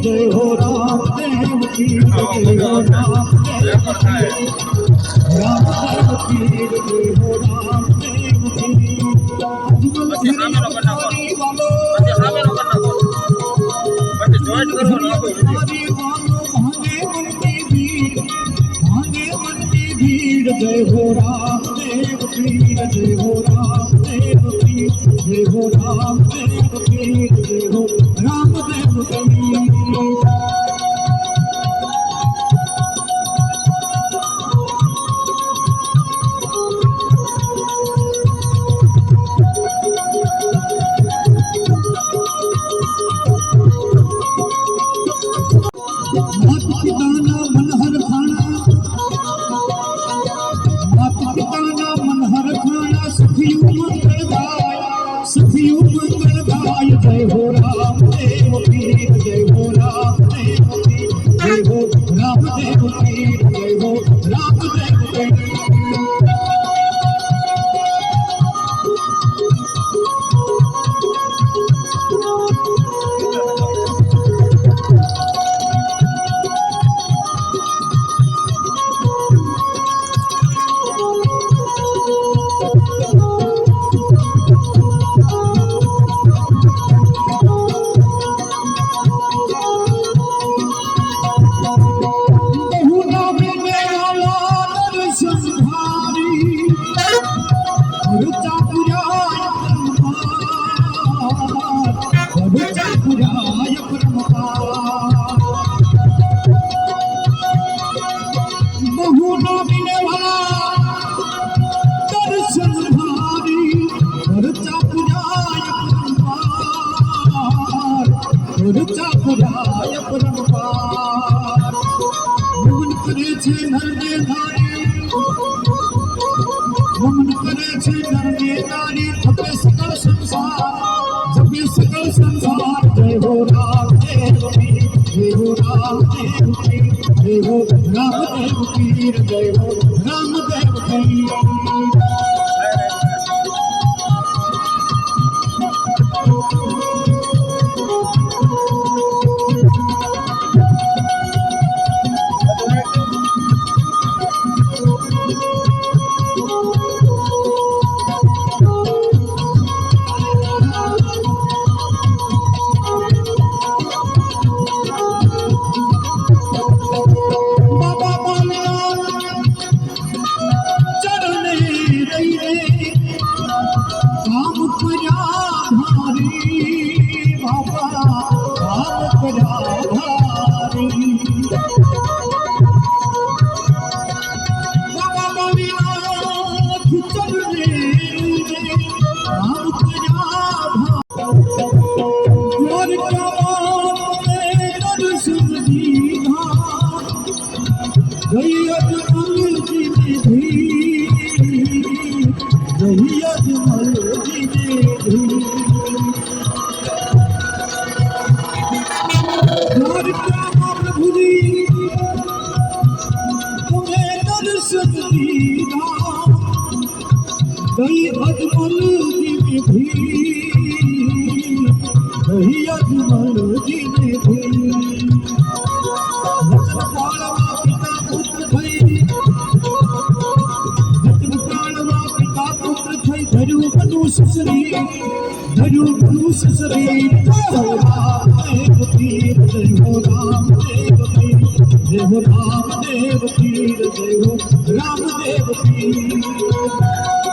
जय हो रामदेव की जय हो रामदेव की जय हो रामदेव की जय हो रामदेव पीर जय हो रामदेव पीर जय हो रामदेव पीर जय हो रामदेव पीर माता पिता ना मन हर खाना सखियु मंगलदाय जय हो रामदेव पीर जय हो रामदेव पीर जय हो रामदेव पीर जय हो रामदेव पीर संसार जय हो रामदेव पीर जय हो रामदेव पीर जय हो रामदेव पीर जय हो रामदेव पीर जय हो रामदेव पीर जय हो रामदेव पीर